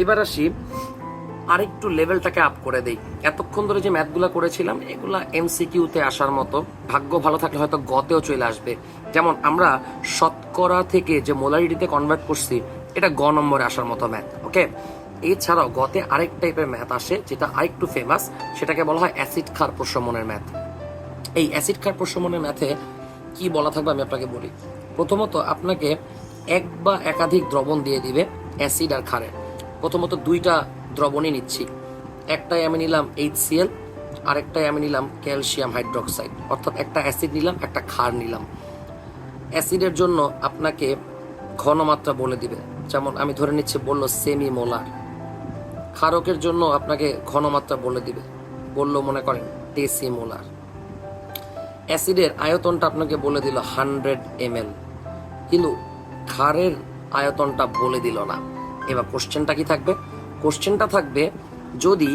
এবার আসি আরেকটু লেভেলটাকে আপ করে দেই। এতক্ষণ ধরে যে ম্যাথগুলো করেছিলাম এগুলা এমসিকিউতে আসার মতো, ভাগ্য ভালো থাকলে হয়তো গতেও চলে আসবে। যেমন আমরা শতকরা থেকে যে মোলারিটিতে কনভার্ট করছি, এটা গ নম্বরে আসার মতো ম্যাথ। ওকে, এছাড়াও গতে আরেক টাইপের ম্যাথ আসে যেটা আরেকটু ফেমাস, সেটাকে বলা হয় অ্যাসিড ক্ষার প্রশমনের ম্যাথ। এই অ্যাসিড ক্ষার প্রশমনের ম্যাথে কি বলা থাকবে আমি আপনাকে বলি। প্রথমত আপনাকে এক বা একাধিক দ্রবণ দিয়ে দিবে অ্যাসিড আর ক্ষারের। প্রথমত দুইটা দ্রবণই নিচ্ছি, একটাই আমি নিলাম HCl, আরেকটাই আমি নিলাম ক্যালসিয়াম হাইড্রোক্সাইড, অর্থাৎ একটা অ্যাসিড নিলাম একটা ক্ষার নিলাম। অ্যাসিডের জন্য আপনাকে ঘনমাত্রা বলে দিবে, যেমন আমি ধরে নিচ্ছি বললো সেমি মোলার। ক্ষারকের জন্য আপনাকে ঘনমাত্রা বলে দিবে, বললো মনে করেন ডেসিমোলার। অ্যাসিডের আয়তনটা আপনাকে বলে দিল 100 ml, কিন্তু ক্ষারের আয়তনটা বলে দিল না। এবার কোশ্চেনটা কি থাকবে? কোশ্চেনটা থাকবে যদি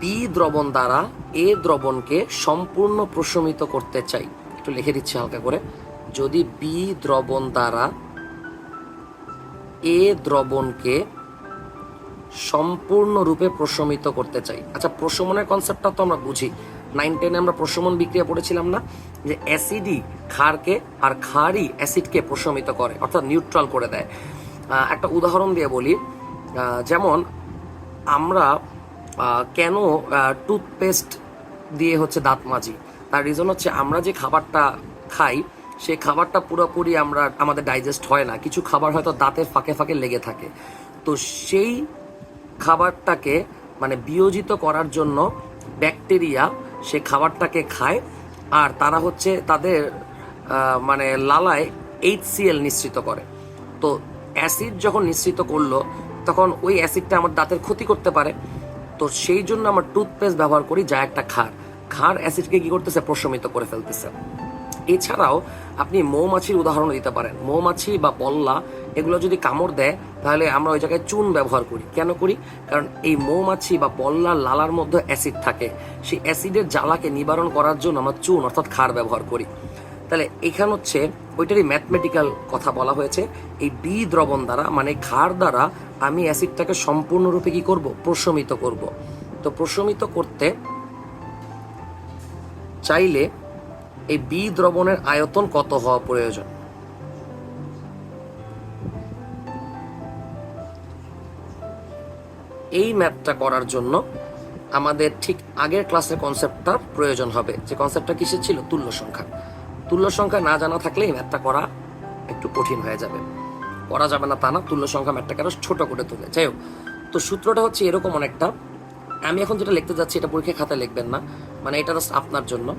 বি দ্রবণ দ্বারা এ দ্রবণকে সম্পূর্ণ প্রশমিত করতে চাই। একটু লিখে দিচ্ছি হালকা করে, যদি বি দ্রবণ দ্বারা এ দ্রবণকে সম্পূর্ণরূপে প্রশমিত করতে চাই। আচ্ছা, প্রশমনের কনসেপ্টটা তো আমরা বুঝি, 9-10 আমরা প্রশমন বিক্রিয়া পড়েছিলাম না, যে অ্যাসিডই ক্ষারকে আর ক্ষারই অ্যাসিডকে প্রশমিত করে, অর্থাৎ নিউট্রাল করে দেয়। একটা উদাহরণ দিয়ে বলি, যেমন আমরা কেন টুথপেস্ট দিয়ে হচ্ছে দাঁত মাজি, তার রিজন হচ্ছে আমরা যে খাবারটা খাই সেই খাবারটা পুরোপুরি আমাদের ডাইজেস্ট হয় না, কিছু খাবার হয়তো দাঁতের ফাঁকে ফাঁকে লেগে থাকে। তো সেই খাবারটাকে মানে বিয়োজিত করার জন্য ব্যাকটেরিয়া সে খাবারটাকে খায়, আর তারা হচ্ছে তাদের মানে লালায় HCl নিঃসৃত করে। তো অ্যাসিড যখন নিঃসৃত করলো তখন ওই অ্যাসিডটা আমার দাঁতের ক্ষতি করতে পারে। তো সেই জন্য আমরা টুথপেস্ট ব্যবহার করি, যা একটা ক্ষার অ্যাসিডকে কি করতেছে, প্রশমিত করে ফেলতেছে। এছাড়াও আপনি মৌমাছির উদাহরণ দিতে পারেন। মৌমাছি বা বল্লা এগুলো যদি কামড় দেয় তাহলে আমরা ওই জায়গায় চুন ব্যবহার করি। কেন করি? কারণ এই মৌমাছি বা বল্লার লালার মধ্যে অ্যাসিড থাকে, সেই অ্যাসিডের জ্বালাকে নিবারণ করার জন্য আমরা চুন অর্থাৎ ক্ষার ব্যবহার করি। তাহলে এখানে হচ্ছে ওইটারই ম্যাথমেটিক্যাল কথা বলা হয়েছে, এই বি দ্রবণ দ্বারা মানে ক্ষার দ্বারা আমি অ্যাসিডটাকে সম্পূর্ণরূপে কি করব, প্রশমিত করব। তো প্রশমিত করতে চাইলে এই বি দ্রবণের আয়তন কত হওয়া প্রয়োজন? এই ম্যাথটা করার জন্য আমাদের ঠিক আগের ক্লাসের কনসেপ্টটার প্রয়োজন হবে। যে কনসেপ্টটা কিসের ছিল? তুল্য সংখ্যা। তুল্য সংখ্যা না জানা থাকলে এই ম্যাথটা করা একটু কঠিন হয়ে যাবে। করা যাবে না তা না, তুল্য সংখ্যা ম্যাথটাকে আরো ছোট করে তোলে। যাই হোক, তো সূত্রটা হচ্ছে এরকম অনেকটা, আমি এখন যেটা লিখতে যাচ্ছি এটা পরীক্ষা খাতায় লিখবেন না, মানে এটা জাস্ট আপনার জন্য।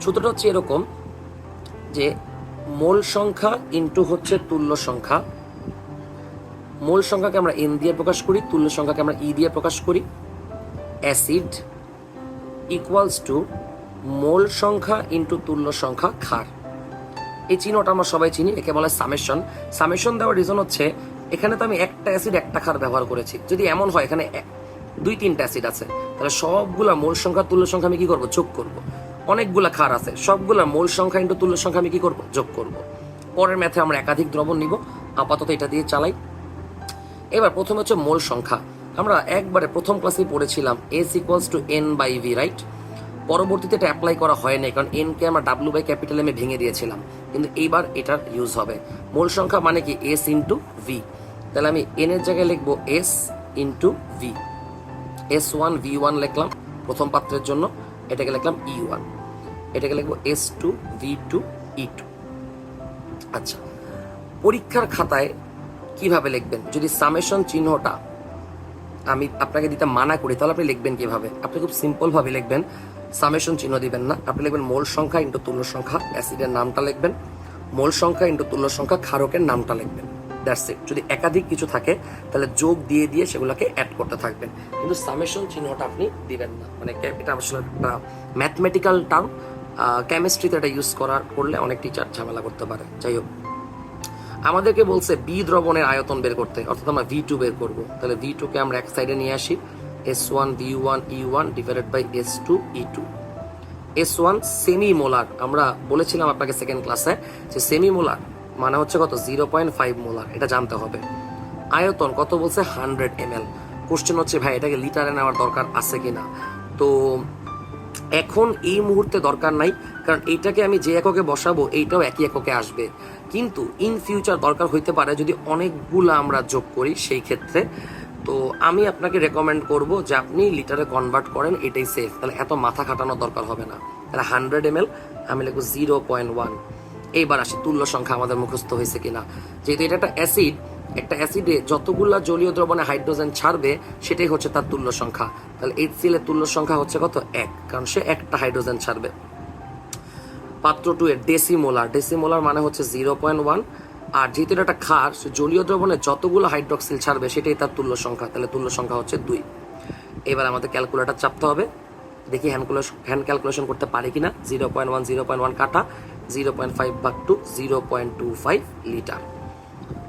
সূত্রটা হচ্ছে এরকম যে মোল সংখ্যা ইন্টু হচ্ছে তুল্য সংখ্যা। মোল সংখ্যাকে আমরা N দিয়ে প্রকাশ করি, তুল্য সংখ্যাকে আমরা E দিয়ে প্রকাশ করি। অ্যাসিড ইকুয়ালস টু মোল সংখ্যা ইন্টু তুল্য সংখ্যা ক্ষার। এই চিহ্নটা আমরা সবাই চিনি, একে বলে সামেশন। সামেশন দেওয়ার রিজন হচ্ছে এখানে তো আমি একটা অ্যাসিড একটা ক্ষার ব্যবহার করেছি। যদি এমন হয় এখানে 2-3টা অ্যাসিড আছে, তাহলে সবগুলা মোল সংখ্যা তুল্য সংখ্যা আমি কি করবো, যোগ করব। অনেকগুলা ক্ষার আছে, সবগুলা মোল সংখ্যা ইন্টু তুল্য সংখ্যা আমি কি করবো, যোগ করব। পরের ম্যাথে আমরা একাধিক দ্রবণ নিব, আপাতত এটা দিয়ে চালাই। এবার প্রথমে হচ্ছে মোল সংখ্যা। আমরা একবারে প্রথম ক্লাসে পড়েছিলাম S equals to N/V, right? পরবর্তীতে এটা অ্যাপ্লাই করা হয় নাই, কারণ N কে আমরা W/M ভেঙে দিয়েছিলাম, কিন্তু এইবার এটার ইউজ হবে। মোল সংখ্যা মানে কি S ইন্টু V। তাহলে আমি N এর জায়গায় লিখবো S into V। S1 V1 লিখলাম প্রথম পাত্রের জন্য, এটাকে লিখলাম E1, এটাকে লিখবো S2 V2 E2। আচ্ছা, পরীক্ষার খাতায় কিভাবে লিখবেন? যদি সামেশন চিহ্নটা আমি আপনাকে দিতে মানা করি তাহলে আপনি লিখবেন কিভাবে? আপনি খুব সিম্পল ভাবে লিখবেন, সামেশন চিহ্ন দিবেন না, আপনি লিখবেন মোল সংখ্যা ইন্টু তুল্য সংখ্যা, অ্যাসিডের নামটা লিখবেন, মোল সংখ্যা ইন্টু তুল্য সংখ্যা, ক্ষারকের নামটা লিখবেন, দ্যাটস ইট। যদি একাধিক কিছু থাকে তাহলে যোগ দিয়ে দিয়ে সেগুলোকে অ্যাড করতে থাকবেন, কিন্তু সামেশন চিহ্নটা আপনি দিবেন না। মানে এটা আসলে একটা ম্যাথমেটিক্যাল টার্ম, কেমিস্ট্রিতে এটা ইউজ করলে অনেক টিচার ঝামেলা করতে পারে। যাই হোক, আমাদেরকে বলছে বি দ্রবণের আয়তন বের করতে, অর্থাৎ আমরা V2 বের করব। তাহলে V2 কে আমরা এক সাইডে নিয়ে আসি, S1 V1 E1 divided by S2 E2। S1 semi molar, আমরা বলেছিলাম আপনাকে সেকেন্ড ক্লাসে যে সেমি মোলার মানে হচ্ছে কত, 0.5 মোলার, এটা জানতে হবে। আয়তন কত বলছে, 100 ml। কোশ্চেন হচ্ছে ভাই এটাকে লিটারে নেওয়ার দরকার আছে কিনা। তো এখন এই মুহূর্তে দরকার নাই, কারণ এইটাকে আমি যে এককে বসাবো এইটাও একই এককে আসবে, কিন্তু ইন ফিউচার দরকার হইতে পারে যদি অনেকগুলো আমরা যোগ করি সেই ক্ষেত্রে। তো আমি আপনাকে রেকমেন্ড করব যে আপনি লিটারে কনভার্ট করেন, এটাই সেফ। তাহলে এত মাথা খাটানোর দরকার হবে না। তাহলে 100 ml আমি লিখবো 0.1। এইবার আসি তুল্য সংখ্যা আমাদের মুখস্থ হয়েছে কিনা। যেহেতু এটা একটা অ্যাসিড, একটা অ্যাসিডে যতগুলা জলীয় দ্রবণে হাইড্রোজেন ছাড়বে সেটাই হচ্ছে তার তুল্য সংখ্যা। তাহলে HCl এর তুল্য সংখ্যা হচ্ছে কত? 1, কারণ সে একটা হাইড্রোজেন ছাড়বে। পাত্র 2 এর ডেসিমোলার মানে হচ্ছে 0.1। আর যেহেতু এটা একটা ক্ষার, জলীয় দ্রবণে যতগুলো হাইড্রোক্সিল ছাড়বে সেটাই তার তুল্য সংখ্যা। তাহলে তুল্য সংখ্যা হচ্ছে 2। এবার আমাদের ক্যালকুলেটর চাপতে হবে, দেখি হ্যান্ড ক্যালকুলেশন করতে পারি কিনা। 0.1 কাটা 0.5 ভাগ 2, 0.25 লিটার।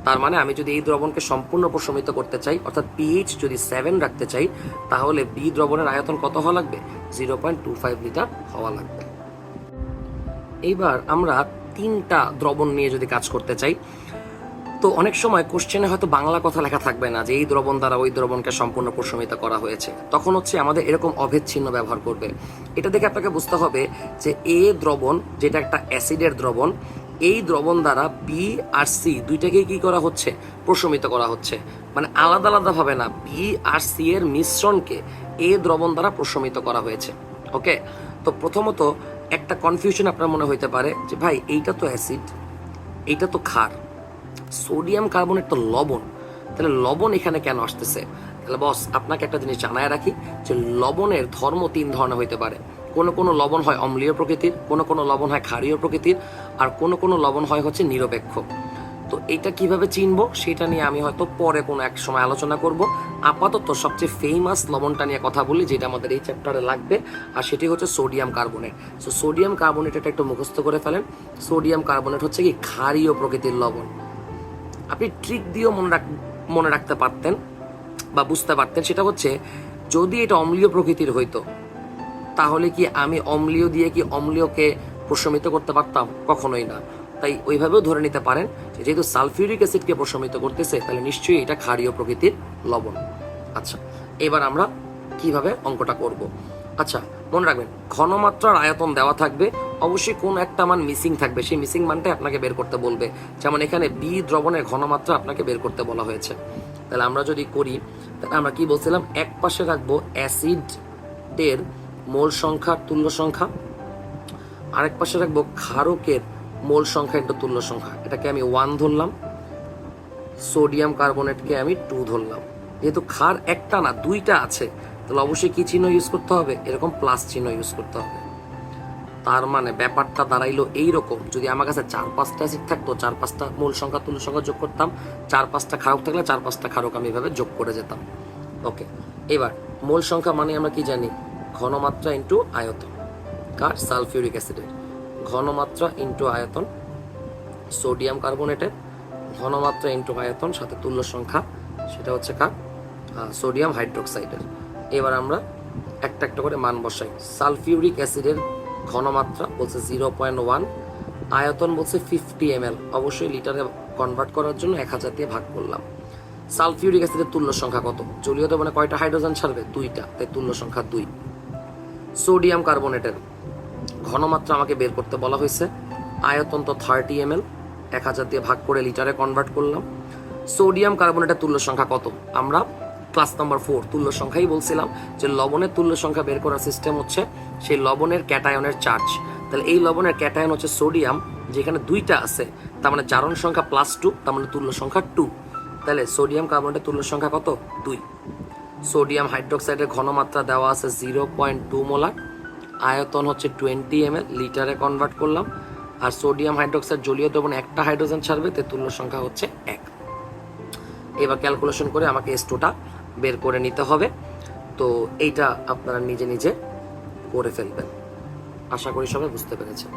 তার মানে আমি যদি এই দ্রবণকে সম্পূর্ণ প্রশমিত করতে চাই, অর্থাৎ পিএইচ যদি 7 রাখতে চাই, তাহলে বি দ্রবণের আয়তন কত হওয়া লাগবে? 0.25 লিটার হওয়া লাগবে। এইবার আমরা 3টা দ্রবণ নিয়ে যদি কাজ করতে চাই, তো অনেক সময় কোশ্চেনে হয়তো বাংলা কথা লেখা থাকবে না যে এই দ্রবণ দ্বারা ওই দ্রবণকে সম্পূর্ণ প্রশমিত করা হয়েছে, তখন হচ্ছে আমাদের এরকম অভেদ চিহ্ন ব্যবহার করবে। এটা দেখে আপনাকে বুঝতে হবে যে এ দ্রবণ, যেটা একটা অ্যাসিডের দ্রবণ, এই দ্রবণ দ্বারা বি আর সি দুইটাকেই কি করা হচ্ছে? প্রশমিত করা হচ্ছে। মানে আলাদা আলাদা ভাবে না, বি আর সি এর মিশ্রণকে এ দ্রবণ দ্বারা প্রশমিত করা হয়েছে। ওকে, তো প্রথমত একটা কনফিউশন আপনার মনে হইতে পারে যে ভাই এইটা তো অ্যাসিড, এইটা তো ক্ষার, সোডিয়াম কার্বনেট তো লবণ, তাহলে লবণ এখানে কেন আসতেছে? তাহলে বস আপনাকে একটা জিনিস জানায় রাখি যে লবণের ধর্ম 3 ধরনের হইতে পারে। কোনো কোনো লবণ হয় অম্লীয় প্রকৃতির, কোনো কোনো লবণ হয় ক্ষারীয় প্রকৃতির, আর কোনো কোনো লবণ হয় হচ্ছে নিরপেক্ষ। তো এটা কিভাবে চিনবো সেটা নিয়ে আমি হয়তো পরে কোনো এক সময় আলোচনা করব। আপাতত সবচেয়ে ফেমাস লবণটা নিয়ে কথা বলি, যেটা আমাদের এই চ্যাপ্টারে লাগবে, আর সেটি হচ্ছে sodium carbonate. So sodium carbonate এটা একটু মুখস্থ করে ফেলেন। সোডিয়াম কার্বনেট হচ্ছে কি ক্ষারীয় প্রকৃতির লবণ। আপনি ট্রিক দিয়েও মনে রাখতে পারতেন বা বুঝতে পারতেন, সেটা হচ্ছে যদি এটা অম্লীয় প্রকৃতির হইতো তাহলে কি আমি অম্লীয় দিয়ে কি অম্লীয়কে প্রশমিত করতে পারতাম? কখনোই না। তাই ওইভাবেও ধরে নিতে পারেন যে যেহেতু সালফিউরিক অ্যাসিডকে প্রশমিত করতেছে তাহলে নিশ্চয়ই এটা ক্ষারীয় প্রকৃতির লবণ। আচ্ছা, এবার আমরা কিভাবে অঙ্কটা করব। আচ্ছা, মনে রাখবেন ঘনমাত্রার আয়তন দেওয়া থাকবে, অবশ্যই কোন একটা মান মিসিং থাকবে, সেই মিসিং মানটাই আপনাকে বের করতে বলবে। যেমন এখানে বি দ্রবণের ঘনমাত্রা আপনাকে বের করতে বলা হয়েছে। তাহলে আমরা যদি করি, তাহলে আমরা কি বলছিলাম, এক পাশে রাখবো অ্যাসিডের মোল সংখ্যা তুল্য সংখ্যা, আরেক পাশে রাখবো ক্ষারকের মোল সংখ্যা একটা তুল্য সংখ্যা। এটাকে আমি 1 ধরলাম, সোডিয়াম কার্বনেটকে আমি 2 ধরলাম। যেহেতু ক্ষার একটা না 2টা আছে, তাহলে অবশ্যই কি চিহ্ন ইউজ করতে হবে? এরকম প্লাস চিহ্ন ইউজ করতে হবে। তার মানে ব্যাপারটা দাঁড়াইলো এইরকম, যদি আমার কাছে 4-5টা অ্যাসিড থাকতো, 4-5টা মূল সংখ্যা তুল্য সংখ্যা যোগ করতাম, 4-5টা ক্ষারক থাকলে 4-5টা ক্ষারক আমি এভাবে যোগ করে যেতাম। ওকে, এবার মূল সংখ্যা মানে আমরা কি জানি? ঘনমাত্রা ইন্টু আয়তন। কার? সালফিউরিক অ্যাসিডের। ঘনমাত্রা ইন্টু আয়তন সোডিয়াম কার্বনেটের, ঘনমাত্রা ইন্টু আয়তন সাথে তুল্য সংখ্যা, সেটা হচ্ছে কার? সোডিয়াম হাইড্রোক্সাইডের। এবার আমরা একটা একটা করে মান বসাই। সালফিউরিক অ্যাসিডের ঘনমাত্রা বলছে 0.1, আয়তন বলছে 50 ml, অবশ্যই লিটারে কনভার্ট করার জন্য 1000 দিয়ে ভাগ করলাম। সালফিউরিক অ্যাসিডের তুল্য সংখ্যা কত? জলীয় দ্রবণে কয়টা হাইড্রোজেন ছাড়বে? 2টা, তাই তুল্য সংখ্যা 2। সোডিয়াম কার্বনেটের ঘনমাত্রা আমাকে বের করতে বলা হয়েছে, আয়তন তো 30 ml, 1000 দিয়ে ভাগ করে লিটারে কনভার্ট করলাম। সোডিয়াম কার্বনেটের তুল্য সংখ্যা কত? আমরা ক্লাস নাম্বার 4 তুল্য সংখ্যাই বলছিলাম যে লবণের তুল্য সংখ্যা বের করার সিস্টেম হচ্ছে সেই লবণের ক্যাটায়নের চার্জ। তাহলে এই লবণের ক্যাটায়ন হচ্ছে সোডিয়াম, যেখানে 2টা আছে, তার মানে জারণ সংখ্যা +2, তার মানে তুল্য সংখ্যা 2। তাহলে সোডিয়াম কার্বনেটের তুল্য সংখ্যা কত? 2। সোডিয়াম হাইড্রোক্সাইডের ঘনমাত্রা দেওয়া আছে 0.2 মোলার, আয়তন হচ্ছে 20 ml, লিটারে কনভার্ট করলাম। আর সোডিয়াম হাইড্রোক্সাইড জলীয় দ্রবণে একটা হাইড্রোজেন ছাড়বে, তাই তুল্য সংখ্যা হচ্ছে 1। এবার ক্যালকুলেশন করে আমাকে S2টা বের করে নিতে হবে। তো এইটা আপনারা নিজে নিজে করে ফেলবেন। আশা করি সবাই বুঝতে পেরেছেন।